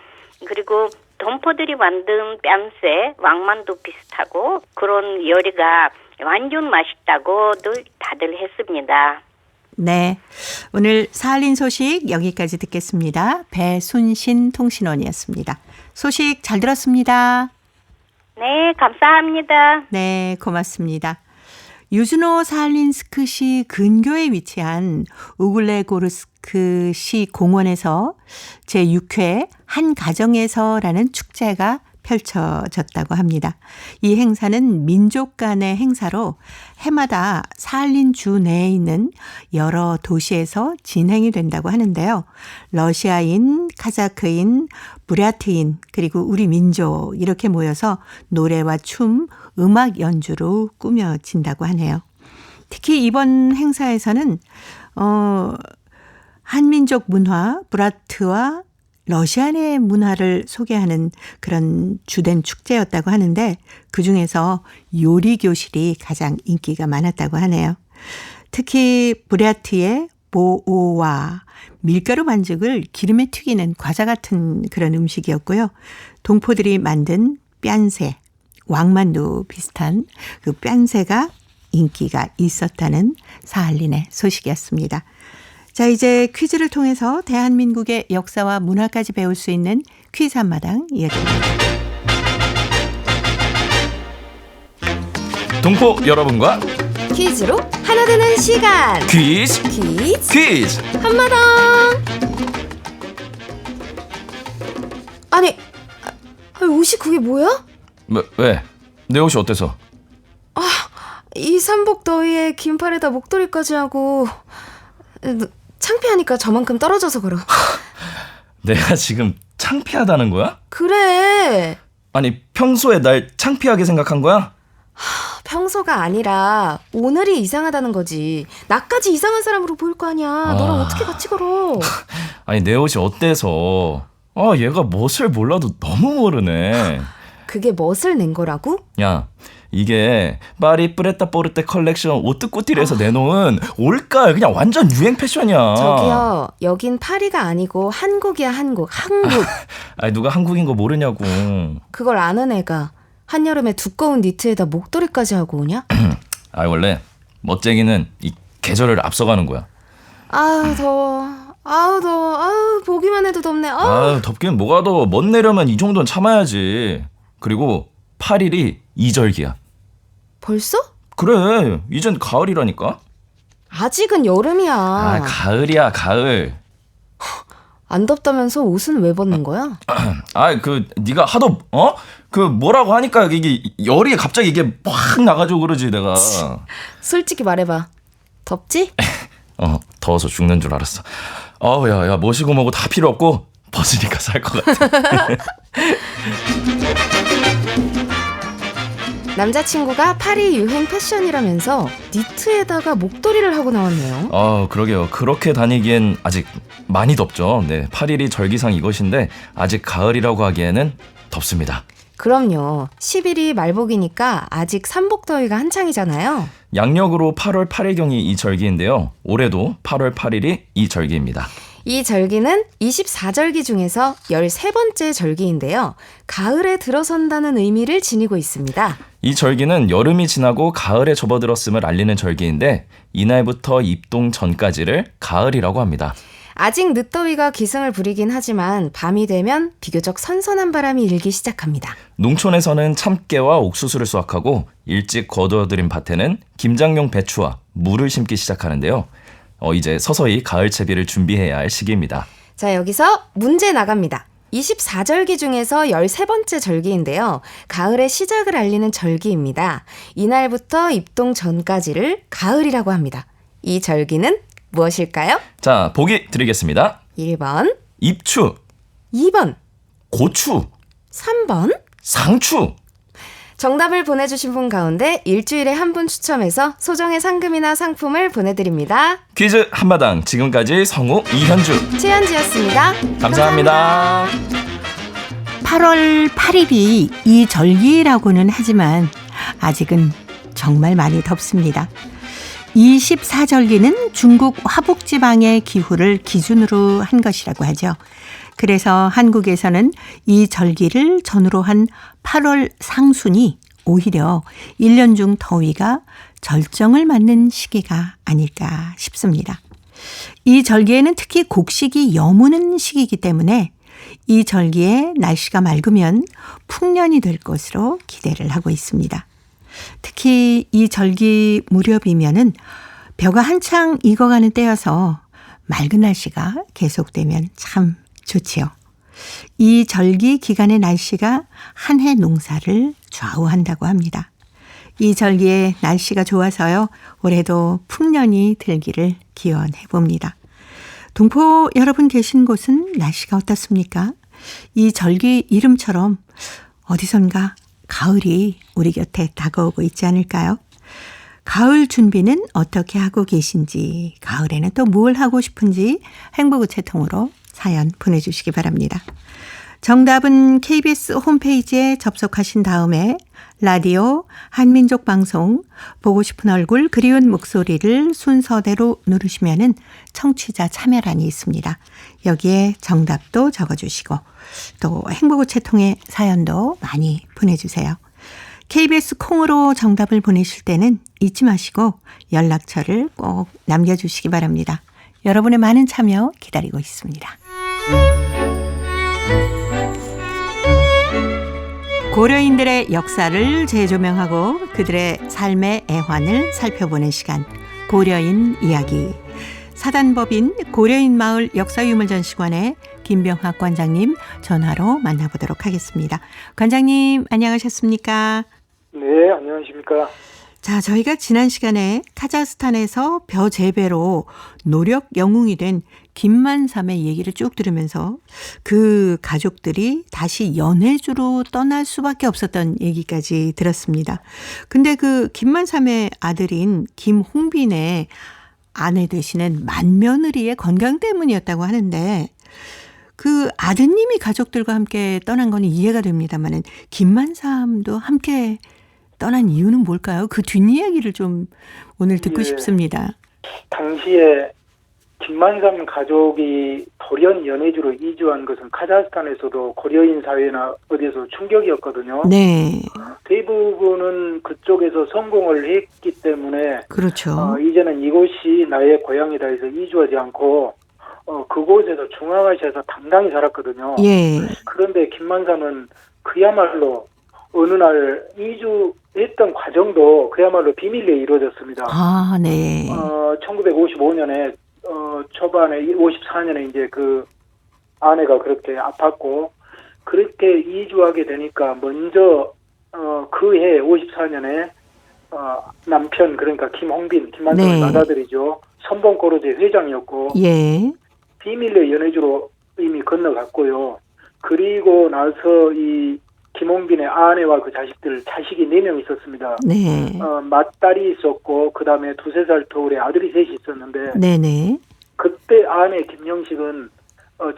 그리고 동포들이 만든 뺨새, 왕만두 비슷하고 그런 요리가 완전 맛있다고들 다들 했습니다. 네, 오늘 사할린 소식 여기까지 듣겠습니다. 배순신 통신원이었습니다. 소식 잘 들었습니다. 네, 감사합니다. 네, 고맙습니다. 유즈노 사할린스크시 근교에 위치한 우글레고르스크시 공원에서 제6회 한 가정에서라는 축제가 펼쳐졌다고 합니다. 이 행사는 민족 간의 행사로 해마다 사할린 주 내에 있는 여러 도시에서 진행이 된다고 하는데요. 러시아인, 카자크인, 부랴트인 그리고 우리 민족 이렇게 모여서 노래와 춤, 음악 연주로 꾸며진다고 하네요. 특히 이번 행사에서는 한민족 문화, 부라트와 러시아의 문화를 소개하는 그런 주된 축제였다고 하는데 그중에서 요리 교실이 가장 인기가 많았다고 하네요. 특히 부랴트의 보오와 밀가루 반죽을 기름에 튀기는 과자 같은 그런 음식이었고요. 동포들이 만든 뺨새, 왕만두 비슷한 그 뺨새가 인기가 있었다는 사할린의 소식이었습니다. 자, 이제 퀴즈를 통해서 대한민국의 역사와 문화까지 배울 수 있는 퀴즈 한마당 이어집니다. 동포 여러분과 퀴즈로 하나 되는 시간. 퀴즈 한마당. 아니 옷이 그게 뭐야? 왜? 내 옷이 어때서? 이 삼복 더위에 긴팔에다 목도리까지 하고 창피하니까 저만큼 떨어져서 걸어. 내가 지금 창피하다는 거야? 그래. 아니 평소에 날 창피하게 생각한 거야? 평소가 아니라 오늘이 이상하다는 거지. 나까지 이상한 사람으로 보일 거 아니야. 너랑 어떻게 같이 걸어. 아니 내 옷이 어때서? 얘가 멋을 몰라도 너무 모르네. 그게 멋을 낸 거라고? 야, 이게 파리 뿌레타 포르테 컬렉션 오뜨꾸띠에서 내놓은 올가 그냥 완전 유행 패션이야. 저기요, 여긴 파리가 아니고 한국이야. 한국. 아니 누가 한국인 거 모르냐고. 그걸 아는 애가 한여름에 두꺼운 니트에다 목도리까지 하고 오냐? 원래 멋쟁이는 이 계절을 앞서가는 거야. 더워. 보기만 해도 덥네. 덥긴 뭐가 더워. 멋 내려면 이 정도는 참아야지. 그리고 8일이 이절기야. 벌써? 그래, 이젠 가을이라니까. 아직은 여름이야. 가을이야, 가을. 안 덥다면서 옷은 왜 벗는 거야? 네가 하도 뭐라고 하니까 이게 열이 갑자기 이게 확 나가지고 그러지 내가. 솔직히 말해봐. 덥지? 더워서 죽는 줄 알았어. 야, 뭐시고 뭐고 다 필요 없고 벗으니까 살 것 같아. 남자친구가 파리 유행 패션이라면서 니트에다가 목도리를 하고 나왔네요. 그러게요. 그렇게 다니기엔 아직 많이 덥죠. 네, 8일이 절기상 이것인데 아직 가을이라고 하기에는 덥습니다. 그럼요. 10일이 말복이니까 아직 삼복더위가 한창이잖아요. 양력으로 8월 8일경이 이 절기인데요. 올해도 8월 8일이 이 절기입니다. 이 절기는 24절기 중에서 13번째 절기인데요. 가을에 들어선다는 의미를 지니고 있습니다. 이 절기는 여름이 지나고 가을에 접어들었음을 알리는 절기인데 이날부터 입동 전까지를 가을이라고 합니다. 아직 늦더위가 기승을 부리긴 하지만 밤이 되면 비교적 선선한 바람이 일기 시작합니다. 농촌에서는 참깨와 옥수수를 수확하고 일찍 거두어들인 밭에는 김장용 배추와 물을 심기 시작하는데요. 이제 서서히 가을 채비를 준비해야 할 시기입니다. 자, 여기서 문제 나갑니다. 24절기 중에서 13번째 절기인데요. 가을의 시작을 알리는 절기입니다. 이날부터 입동 전까지를 가을이라고 합니다. 이 절기는 무엇일까요? 자, 보기 드리겠습니다. 1번, 입추, 2번, 고추, 3번. 상추. 정답을 보내주신 분 가운데 일주일에 한 분 추첨해서 소정의 상금이나 상품을 보내드립니다. 퀴즈 한마당 지금까지 성우 이현주, 최현지였습니다. 감사합니다. 8월 8일이 이 절기라고는 하지만 아직은 정말 많이 덥습니다. 24절기는 중국 화북지방의 기후를 기준으로 한 것이라고 하죠. 그래서 한국에서는 이 절기를 전후로 한 8월 상순이 오히려 1년 중 더위가 절정을 맞는 시기가 아닐까 싶습니다. 이 절기에는 특히 곡식이 여무는 시기이기 때문에 이 절기에 날씨가 맑으면 풍년이 될 것으로 기대를 하고 있습니다. 특히 이 절기 무렵이면은 벼가 한창 익어가는 때여서 맑은 날씨가 계속되면 참 좋지요. 이 절기 기간의 날씨가 한 해 농사를 좌우한다고 합니다. 이 절기에 날씨가 좋아서요. 올해도 풍년이 들기를 기원해 봅니다. 동포 여러분 계신 곳은 날씨가 어떻습니까? 이 절기 이름처럼 어디선가 가을이 우리 곁에 다가오고 있지 않을까요? 가을 준비는 어떻게 하고 계신지, 가을에는 또 뭘 하고 싶은지 행복우체통으로 사연 보내주시기 바랍니다. 정답은 KBS 홈페이지에 접속하신 다음에 라디오 한민족 방송 보고 싶은 얼굴 그리운 목소리를 순서대로 누르시면은 청취자 참여란이 있습니다. 여기에 정답도 적어주시고 또 행복우체통에 사연도 많이 보내주세요. KBS 콩으로 정답을 보내실 때는 잊지 마시고 연락처를 꼭 남겨주시기 바랍니다. 여러분의 많은 참여 기다리고 있습니다. 고려인들의 역사를 재조명하고 그들의 삶의 애환을 살펴보는 시간, 고려인 이야기. 사단법인 고려인마을 역사유물전시관의 김병학 관장님 전화로 만나보도록 하겠습니다. 관장님 안녕하셨습니까? 네, 안녕하십니까. 자, 저희가 지난 시간에 카자흐스탄에서 벼 재배로 노력 영웅이 된 김만삼의 얘기를 쭉 들으면서 그 가족들이 다시 연해주로 떠날 수밖에 없었던 얘기까지 들었습니다. 근데 그 김만삼의 아들인 김홍빈의 아내 되시는 맏며느리의 건강 때문이었다고 하는데 그 아드님이 가족들과 함께 떠난 건 이해가 됩니다만은 김만삼도 함께 떠난 이유는 뭘까요? 그 뒷이야기를 좀 오늘 듣고 싶습니다. 당시에 김만삼 가족이 돌연 연해주로 이주한 것은 카자흐스탄에서도 고려인 사회나 어디에서 충격이었거든요. 네. 대부분은 그쪽에서 성공을 했기 때문에 그렇죠. 이제는 이곳이 나의 고향이다 해서 이주하지 않고 그곳에서 중앙아시아에서 당당히 살았거든요. 예. 그런데 김만삼은 그야말로 어느 날 이주했던 과정도 그야말로 비밀리에 이루어졌습니다. 아, 네. 1955년에 초반에 54년에 이제 그 아내가 그렇게 아팠고 그렇게 이주하게 되니까 먼저 그해 54년에 남편 그러니까 김홍빈 김만삼을 네. 받아들이죠. 선봉고로제 회장이었고 예. 비밀리에 연해주로 이미 건너갔고요. 그리고 나서 이 김홍빈의 아내와 그 자식이 4명 있었습니다. 네. 맏딸이 있었고 그다음에 2-3살 터울의 아들이 셋이 있었는데 네네. 그때 아내 김영식은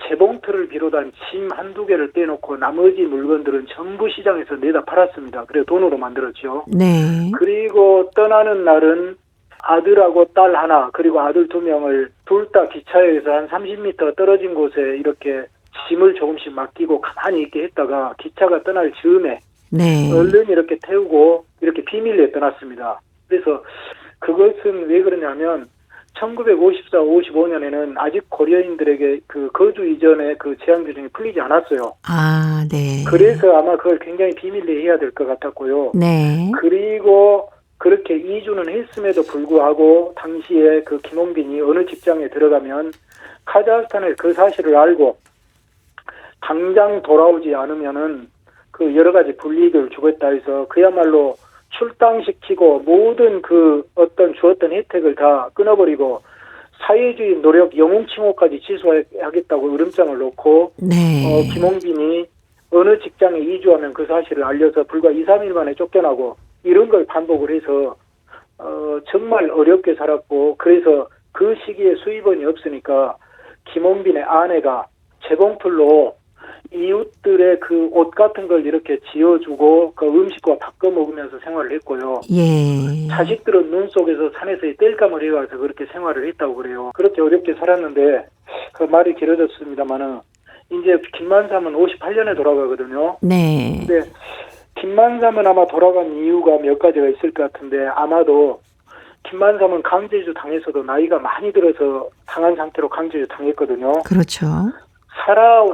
재봉틀을 비롯한 짐 한두 개를 빼놓고 나머지 물건들은 전부 시장에서 내다 팔았습니다. 그래서 돈으로 만들었죠. 네. 그리고 떠나는 날은 아들하고 딸 하나 그리고 아들 2명을 둘 다 기차에서 한 30m 떨어진 곳에 이렇게 짐을 조금씩 맡기고 가만히 있게 했다가 기차가 떠날 즈음에 네. 얼른 이렇게 태우고 이렇게 비밀리에 떠났습니다. 그래서 그것은 왜 그러냐면 1954, 55년에는 아직 고려인들에게 그 거주 이전의 그 제한 규정이 풀리지 않았어요. 아, 네. 그래서 아마 그걸 굉장히 비밀리에 해야 될 것 같았고요. 네. 그리고 그렇게 이주는 했음에도 불구하고 당시에 그 김홍빈이 어느 직장에 들어가면 카자흐스탄에 그 사실을 알고 당장 돌아오지 않으면은 그 여러 가지 불이익을 주겠다 해서 그야말로 출당시키고 모든 그 어떤 주었던 혜택을 다 끊어버리고 사회주의 노력 영웅칭호까지 취소하겠다고 으름장을 놓고 네. 김홍빈이 어느 직장에 이주하면 그 사실을 알려서 불과 2, 3일 만에 쫓겨나고 이런 걸 반복을 해서 정말 어렵게 살았고 그래서 그 시기에 수입원이 없으니까 김홍빈의 아내가 재봉틀로 이웃들의 그 옷 같은 걸 이렇게 지어주고 그 음식과 바꿔 먹으면서 생활을 했고요. 예. 자식들은 눈 속에서 산에서 땔감을 해와서 그렇게 생활을 했다고 그래요. 그렇게 어렵게 살았는데 그 말이 길어졌습니다만은 이제 김만삼은 58년에 돌아가거든요. 네. 근데 김만삼은 아마 돌아간 이유가 몇 가지가 있을 것 같은데 아마도 김만삼은 강제이주 당해서도 나이가 많이 들어서 당한 상태로 강제이주 당했거든요. 그렇죠.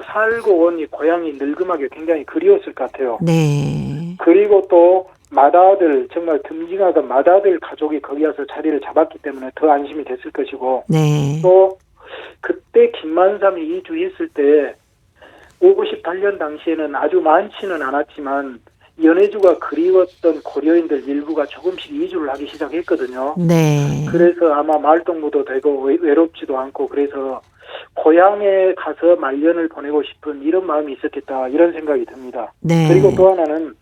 살고 온 이 고향이 늙음하게 굉장히 그리웠을 것 같아요. 네. 그리고 또 맏아들, 정말 듬직하던 맏아들 가족이 거기 와서 자리를 잡았기 때문에 더 안심이 됐을 것이고 네. 또 그때 김만삼이 이주했을 때 58년 당시에는 아주 많지는 않았지만 연해주가 그리웠던 고려인들 일부가 조금씩 이주를 하기 시작했거든요. 네. 그래서 아마 말동무도 되고 외롭지도 않고 그래서 고향에 가서 말년을 보내고 싶은 이런 마음이 있었겠다 이런 생각이 듭니다. 네. 그리고 또 하나는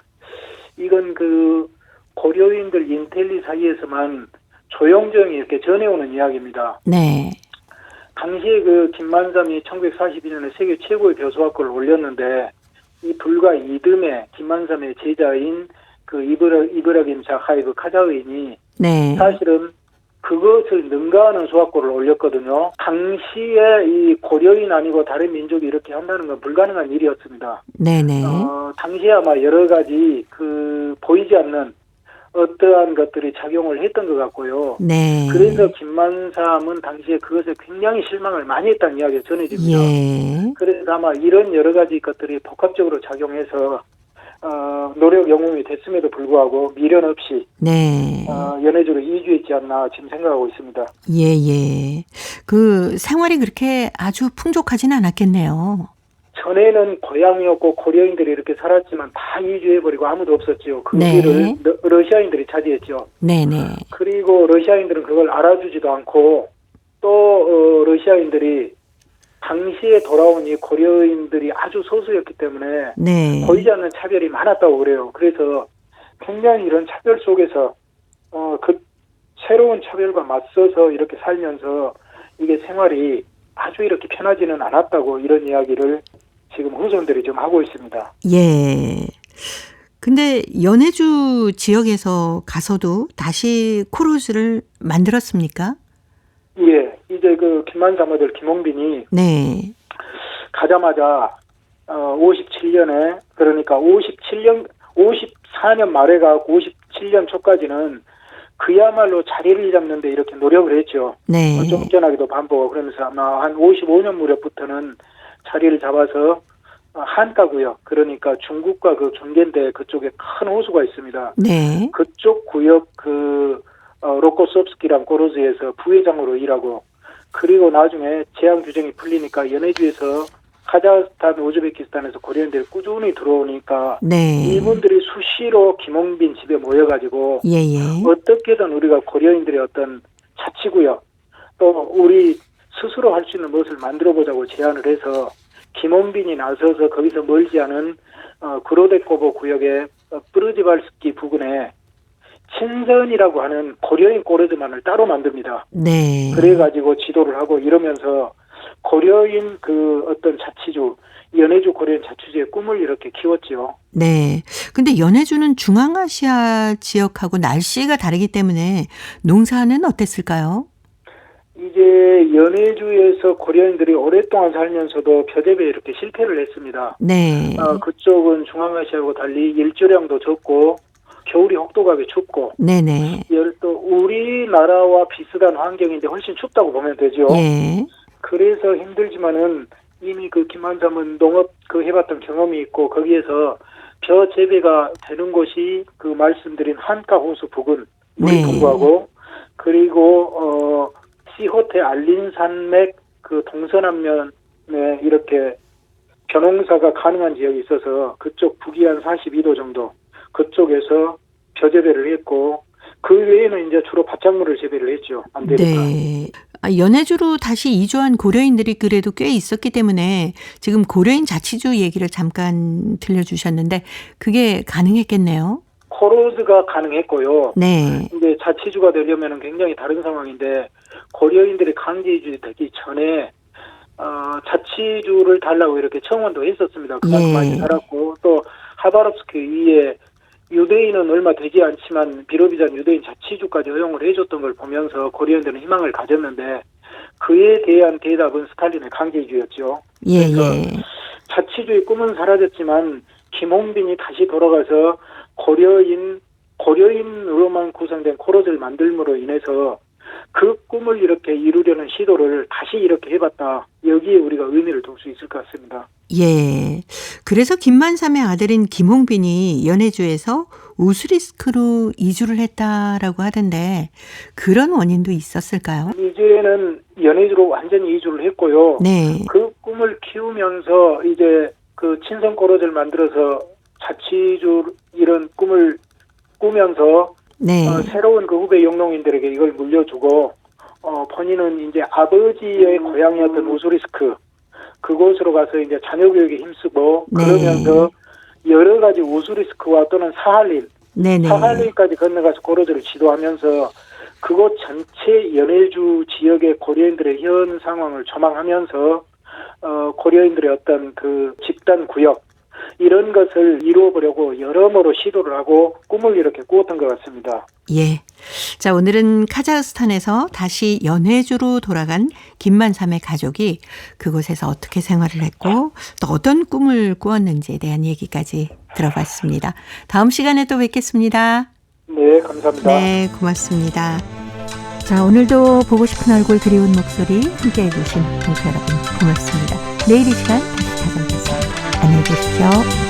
이건 그 고려인들 인텔리 사이에서만 조용조용히 이렇게 전해오는 이야기입니다. 네. 당시에 그 김만삼이 1942년에 세계 최고의 교수학고를 올렸는데 이 불과 이듬해 김만삼의 제자인 그 이브라김 자카이브 카자흐인이 네. 사실은 그것을 능가하는 수학고를 올렸거든요. 당시에 이 고려인 아니고 다른 민족이 이렇게 한다는 건 불가능한 일이었습니다. 네네. 당시에 아마 여러 가지 그 보이지 않는 어떠한 것들이 작용을 했던 것 같고요. 네. 그래서 김만삼은 당시에 그것에 굉장히 실망을 많이 했다는 이야기가 전해집니다. 예. 그래서 아마 이런 여러 가지 것들이 복합적으로 작용해서 노력 영웅이 됐음에도 불구하고 미련 없이 네. 연해주로 이주했지 않나 지금 생각하고 있습니다. 예. 그 생활이 그렇게 아주 풍족하지는 않았겠네요. 전에는 고향이었고 고려인들이 이렇게 살았지만 다 이주해버리고 아무도 없었죠. 그 네. 일을 러시아인들이 차지했죠. 네네. 그리고 러시아인들은 그걸 알아주지도 않고 또 러시아인들이 당시에 돌아온 이 고려인들이 아주 소수였기 때문에 네. 보이지 않는 차별이 많았다고 그래요. 그래서 굉장히 이런 차별 속에서 그 새로운 차별과 맞서서 이렇게 살면서 이게 생활이 아주 이렇게 편하지는 않았다고 이런 이야기를 지금 후손들이 좀 하고 있습니다. 예. 근데 연해주 지역에서 가서도 다시 코르스를 만들었습니까? 예. 이제 그 김만삼 아들 김홍빈이 네. 가자마자 57년에 그러니까 54년 말에 가고 57년 초까지는 그야말로 자리를 잡는데 이렇게 노력을 했죠. 네. 쫓겨나기도 반복하고 그러면서 아마 한 55년 무렵부터는 자리를 잡아서 한가구역 그러니까 중국과 그 중간대 그쪽에 큰 호수가 있습니다. 네. 그쪽 구역 그 로코섭스키랑 고로즈에서 부회장으로 일하고 그리고 나중에 제한 규정이 풀리니까 연해주에서 카자흐스탄, 우즈베키스탄에서 고려인들이 꾸준히 들어오니까 네. 이분들이 수시로 김홍빈 집에 모여가지고 예예. 어떻게든 우리가 고려인들의 어떤 자치구역 또 우리 스스로 할 수 있는 무엇을 만들어보자고 제안을 해서 김홍빈이 나서서 거기서 멀지 않은 그로데코보 구역의 프르지발스키 부근에 친선이라고 하는 고려인 꼬르즈만을 따로 만듭니다. 네. 그래가지고 지도를 하고 이러면서 고려인 그 어떤 자치주, 연해주 고려인 자치주의 꿈을 이렇게 키웠죠. 네. 근데 연해주는 중앙아시아 지역하고 날씨가 다르기 때문에 농사는 어땠을까요? 이제 연해주에서 고려인들이 오랫동안 살면서도 벼재배에 이렇게 실패를 했습니다. 네. 그쪽은 중앙아시아하고 달리 일조량도 적고 겨울이 혹독하게 춥고 네네. 또 우리나라와 비슷한 환경인데 훨씬 춥다고 보면 되죠. 예. 그래서 힘들지만은 이미 그 김만삼은 농업 해봤던 경험이 있고 거기에서 벼 재배가 되는 곳이 그 말씀드린 한가 호수 부근 물이 네. 풍부하고 그리고 시호태 알린산맥 그 동서남면에 이렇게 벼농사가 가능한 지역이 있어서 그쪽 북위 한 42도 정도 그쪽에서 벼 재배를 했고 그 외에는 이제 주로 바짝물을 재배를 했죠. 안 되니까. 네. 연해주로 다시 이주한 고려인들이 그래도 꽤 있었기 때문에 지금 고려인 자치주 얘기를 잠깐 들려주셨는데 그게 가능했겠네요. 코로즈가 가능했고요. 네. 근데 자치주가 되려면 굉장히 다른 상황인데 고려인들이 강제 이주되기 전에 자치주를 달라고 이렇게 청원도 했었습니다. 그만큼 예. 많이 살았고 또 하바롭스크 이에 유대인은 얼마 되지 않지만 비로비잔 유대인 자치주까지 허용을 해줬던 걸 보면서 고려인들은 희망을 가졌는데 그에 대한 대답은 스탈린의 강제이주였죠. 예, 그래서 예. 자치주의 꿈은 사라졌지만 김홍빈이 다시 돌아가서 고려인으로만 구성된 코로즈를 만들므로 인해서 그 꿈을 이렇게 이루려는 시도를 다시 이렇게 해봤다. 여기에 우리가 의미를 둘 수 있을 것 같습니다. 예. 그래서 김만삼의 아들인 김홍빈이 연해주에서 우스리스크로 이주를 했다라고 하던데 그런 원인도 있었을까요? 이제는 연해주로 완전히 이주를 했고요. 네. 그 꿈을 키우면서 이제 그 친선 코로즈를 만들어서 자치주 이런 꿈을 꾸면서 네. 새로운 그 후배 영농인들에게 이걸 물려주고 본인은 이제 아버지의 고향이었던 우스리스크 그곳으로 가서 이제 자녀 교육에 힘쓰고 네. 그러면서 여러 가지 우스리스크와 또는 사할린 네네. 사할린까지 건너가서 고려들을 지도하면서 그곳 전체 연해주 지역의 고려인들의 현 상황을 조망하면서 고려인들의 어떤 그 집단 구역 이런 것을 이루어보려고 여러모로 시도를 하고 꿈을 이렇게 꾸었던 것 같습니다. 예. 자, 오늘은 카자흐스탄에서 다시 연해주로 돌아간 김만삼의 가족이 그곳에서 어떻게 생활을 했고 또 어떤 꿈을 꾸었는지에 대한 얘기까지 들어봤습니다. 다음 시간에 또 뵙겠습니다. 네, 감사합니다. 네, 고맙습니다. 자, 오늘도 보고 싶은 얼굴 그리운 목소리 함께해 주신 동포 여러분 고맙습니다. 내일 이 시간 다시 찾아오겠습니다. 안녕히 계십시오.